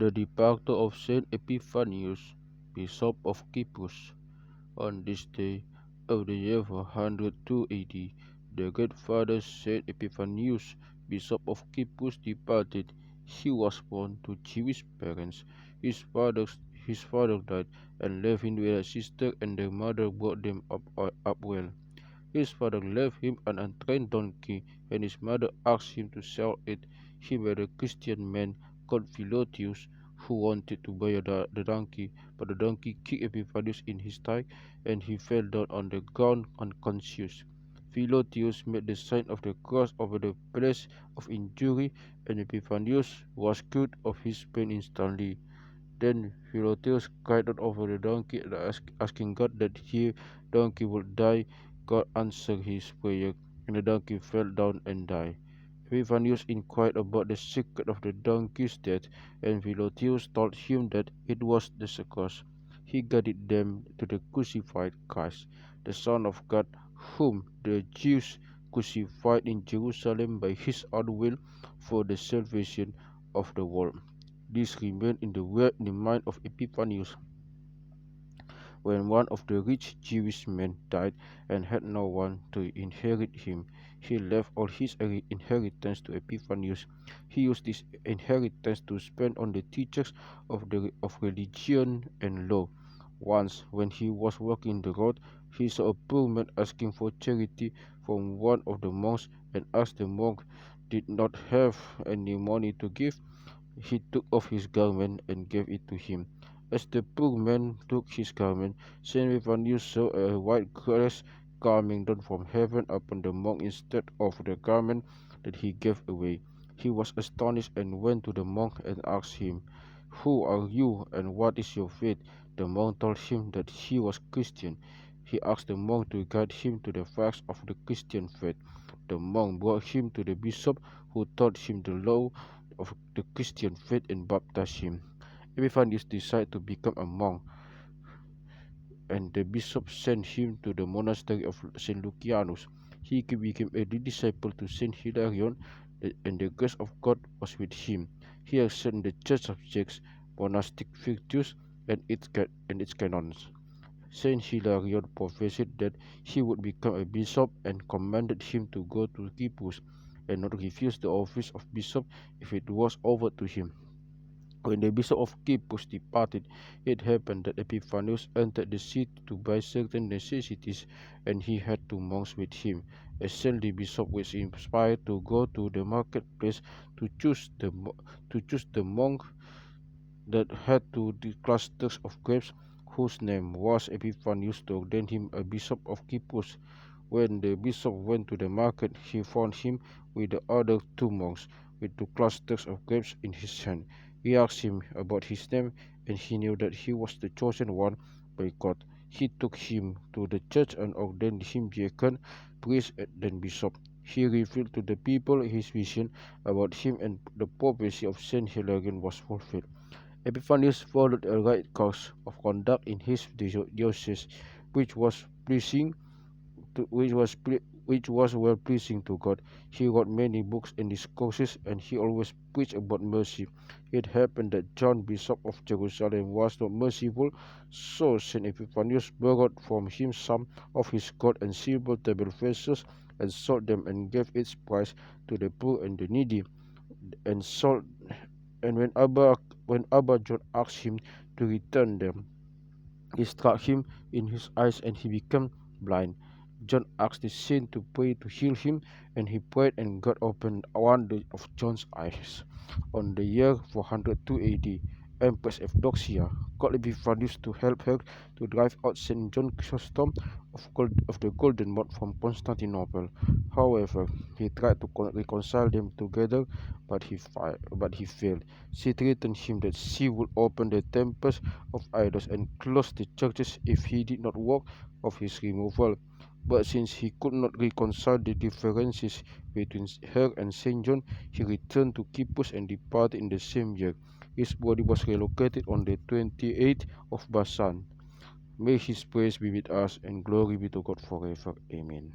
The departure of Saint Epiphanius, Bishop of Cyprus. On this day of the year 402 AD, the great father Saint Epiphanius, Bishop of Cyprus, departed. He was born to Jewish parents. His father, his father died and left him with a sister, and their mother brought them up well. His father left him an untrained donkey, and his mother asked him to sell it. He met a Christian man called Philotius, who wanted to buy the donkey, but the donkey kicked Epiphanius in his thigh, and he fell down on the ground unconscious. Philotius made the sign of the cross over the place of injury, and Epiphanius was cured of his pain instantly. Then Philotius cried out over the donkey, asking God that the donkey would die. God answered his prayer, and the donkey fell down and died. Epiphanius inquired about the secret of the donkey's death, and Philotius told him that it was the cross. He guided them to the crucified Christ, the Son of God, whom the Jews crucified in Jerusalem by his own will for the salvation of the world. This remained in the mind of Epiphanius. When one of the rich Jewish men died and had no one to inherit him, he left all his inheritance to Epiphanius. He used this inheritance to spend on the teachers of religion and law. Once, when he was walking the road, he saw a poor man asking for charity from one of the monks, and as the monk did not have any money to give, he took off his garment and gave it to him. As the poor man took his garment, Saint Epiphanius saw a white grace coming down from heaven upon the monk instead of the garment that he gave away. He was astonished and went to the monk and asked him, "Who are you and what is your faith?" The monk told him that he was Christian. He asked the monk to guide him to the facts of the Christian faith. The monk brought him to the bishop, who taught him the law of the Christian faith and baptized him. Epiphanius decided to become a monk, and the bishop sent him to the monastery of St. Lucianus. He became a disciple to St. Hilarion, and the grace of God was with him. He accepted the Church of Jacques, monastic virtues, and its canons. Saint Hilarion professed that he would become a bishop and commanded him to go to Cyprus and not refuse the office of bishop if it was offered to him. When the bishop of Cyprus departed, it happened that Epiphanius entered the city to buy certain necessities, and he had two monks with him. As the bishop was inspired to go to the marketplace to choose the monk that had two clusters of grapes, whose name was Epiphanius, to ordain him a bishop of Cyprus. When the bishop went to the market, he found him with the other two monks, with two clusters of grapes in his hand. He asked him about his name, and he knew that he was the chosen one by God. He took him to the church and ordained him deacon, priest, and then bishop. He revealed to the people his vision about him, and the prophecy of Saint Hilarion was fulfilled. Epiphanius followed a right course of conduct in his diocese, which was pleasing to, which was well pleasing to God. He wrote many books and discourses, and he always preached about mercy. It happened that John, Bishop of Jerusalem, was not merciful, so Saint Epiphanius borrowed from him some of his gold and silver table vessels and sold them and gave its price to the poor and the needy. And sold and when Abba John asked him to return them, he struck him in his eyes and he became blind. John asked the saint to pray to heal him, and he prayed, and God opened one of John's eyes. On the year 402 AD, Empress Eudoxia called Epiphanius to help her to drive out Saint John Chrysostom of the Golden Mount from Constantinople. However, he tried to reconcile them together, but he failed. She threatened him that she would open the temples of idols and close the churches if he did not work of his removal. But since he could not reconcile the differences between her and Saint John, he returned to Cyprus and departed in the same year. His body was relocated on the 28th of Pashans. May his praise be with us, and glory be to God forever. Amen.